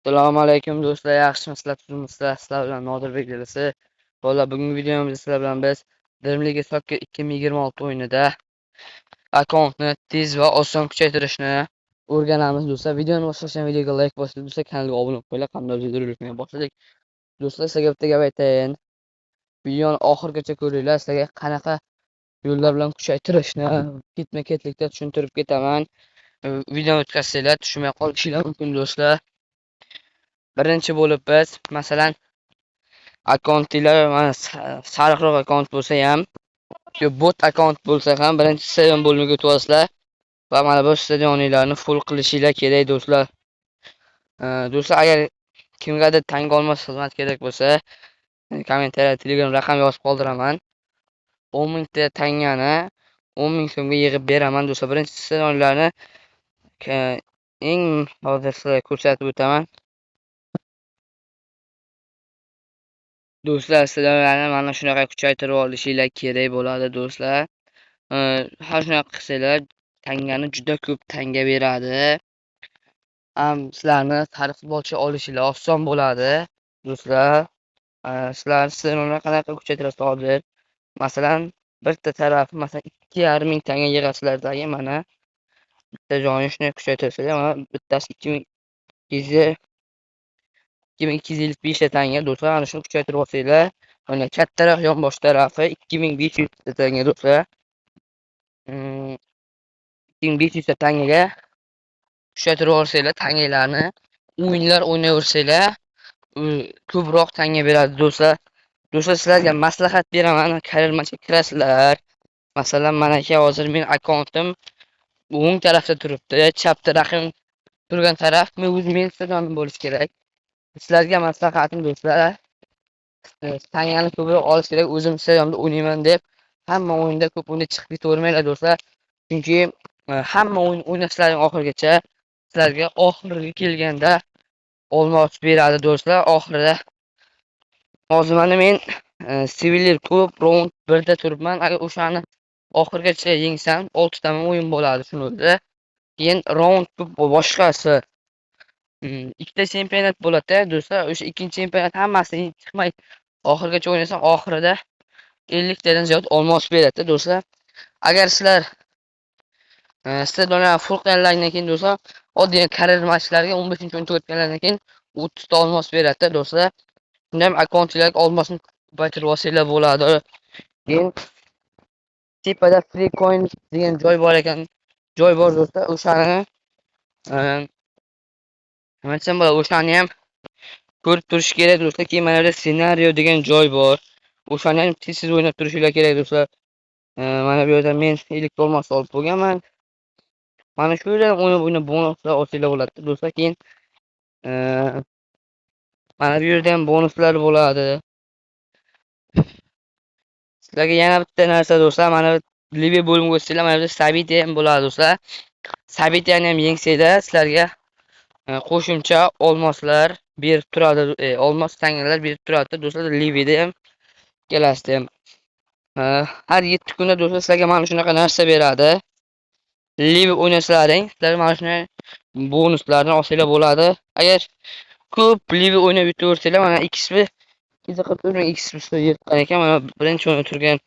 Assalomu alaykum do'stlar, yaxshimisizlar, tuzimmisizlar? Sizlar bilan Nodirbek Delisi. Bola, bugungi videomizda sizlar bilan biz Dream Soccer 2026 o'yinida akkauntni tez va oson kuchaytirishni o'rganamiz do'stlar. Videoni boshlashdan videoga like bosib, do'stlar kanalga obuna bo'lib qo'yinglar. Qanday videolarni boshladik. Do'stlar, sizlarga bitta gap aytayin. Videoni oxirigacha ko'ringlar. Sizlarga qanaqa yo'llar bilan kuchaytirishni ketma-ketlikda tushuntirib ketaman. Videoni o'tkazsanglar tushunmay qolishingiz mumkin do'stlar. Birinchi bo'lib biz masalan akkauntlar mana sariqroq akkaunt bo'lsa ham yo bot akkaunt bo'lsa ham birinchi stadion bo'limiga o'tasizlar va mana bu stadionlarni full qilishinglar kerak do'stlar. Do'stlar, agar kimgadir tanga olmos xizmat kerak bo'lsa kommentariyada Telegram raqam yozib qoldiraman. 10 ming tangani 10 ming so'mga yig'ib beraman do'stlar. Birinchi stadionlarni eng hozir sizlarga ko'rsatib o'taman. Do'stlar, sizlarni mana shunaqa kuchaytirib olishinglar kerak bo'ladi do'stlar. Har shunaqa qilsanglar tangani juda ko'p tanga beradi. Sizlarni sariq futbolchi olishinglar oson bo'ladi do'stlar. Sizlar qanaqa kuchaytirasiz hozir? Masalan, bitta tarafi masalan 2,5 ming tanga yig'asizlardagi mana bitta joyini shunday kuchaytirsanglar, mana bittasi 2255 ta tanga do'stlar. Ana shuni kuchaytirib olsanglar, mana kattaroq yonbosh tarafi 2500 ta tanga do'stlar. 2500 ta tangaga kuchaytirib olsanglar, tangalarni o'yinlar o'ynayversanglar, ko'proq tanga beradi do'stlar. Do'stlar, sizlarga maslahat beraman. Ko'rmacha kirasizlar. Masalan, mana aka hozir men akkauntim o'ng tarafda turibdi, chap tarafim turgan taraf men stadionim bo'lishi kerak. Sizlarga maslahatim do'stlar, tangani ko'proq olish kerak. O'zim stadionda o'ynayman deb hamma o'yinda ko'p o'ynab chiqib ketavermanglar do'stlar. Chunki hamma o'yin o'ynasizlaring oxirigacha sizlarga oxiriga kelganda olmos beradi do'stlar. Oxirida hozir mana men Sevilla ko'p round 1da turibman. Agar o'shani oxirigacha yengsam 6 ta o'yin bo'ladi shuni o'zi. Keyin round boshqasi ikkita chempionat bo'ladi do'stlar. O'sha ikkinchi chempionat hammasini chiqmay oxirigacha o'ynasam oxirida 50 tadan ziyod olmos beradi do'stlar. Agar sizlar stadionlar full qilgandan keyin do'stlar, oddiy karer matchlarga 15-o'yinga o'tgandan keyin 30 ta olmos beradi do'stlar. Shunda ham akkauntlarga olmosni ko'paytirib olsanglar bo'ladi. Keyin tepada free coin degan joy bor ekan. Joy bor do'stlar. O'shani nima desam bo'ladi? O'shani ham ko'rib turish kerak do'stlar. Keyin mana bu ssenariyo degan joy bor. O'shani ham tez o'ynab turishinglar kerak do'stlar. Mana bu yerda men 50 olmos olib bo'lganman. Mana shu yerdan o'ynab bonuslar olsanglar bo'ladi do'stlar. Keyin mana bu yerda ham bonuslar bo'ladi. Sizlarga yana bitta narsa do'stlar, mana Liviya bo'limiga o'tsanglar, mana bu yerda Sabita ham bo'ladi do'stlar. Sabitani ham yengsanglar, sizlarga qo'shimcha olmoslar berib turadi, olmos tangalar berib turadi do'stlar. Liviyada ham kelasizda ham har 7 kunda do'stlar sizlarga mana shunaqa narsa beradi. Liviya o'ynasalaring, sizlar mana shunday bonuslarni olsanglar bo'ladi. Agar ko'p Liviya o'ynab yutaversanglar, mana XP qiziqib turgan XP yirtgan ekan. Mana birinchi o'rinda turgan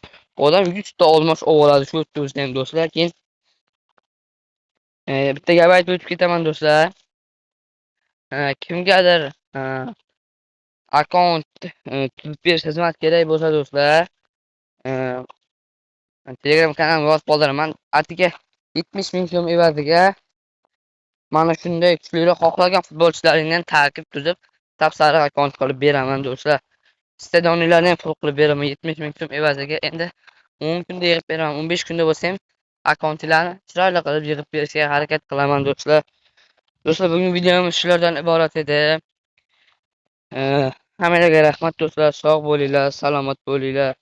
odam 100 ta olmos oladi shu o'zida ham do'stlar. Keyin bitta gap aytib o'tib ketaman do'stlar. Kimgadir akkaunt tuzib berish xizmat kerak bo'lsa do'stlar, Telegram kanalimga yozib qoldiraman. Atiga 70 ming so'm evaziga mana shunday kuchliroq xohlagan futbolchilaringdan tarkib tuzib, sariq akkaunt qilib beraman do'stlar. Stadionlarni ham full qilib beraman 70 ming so'm evaziga. Endi 10 kunda yig'ib beraman, 15 kunda bo'lsa ham akkauntlarni chiroyli qilib yig'ib berishga harakat qilaman do'stlar. Do'stlar, bugungi videomiz shulardan iborat edi. Hammalarga rahmat do'stlar, sog' bo'linglar, salomat bo'linglar.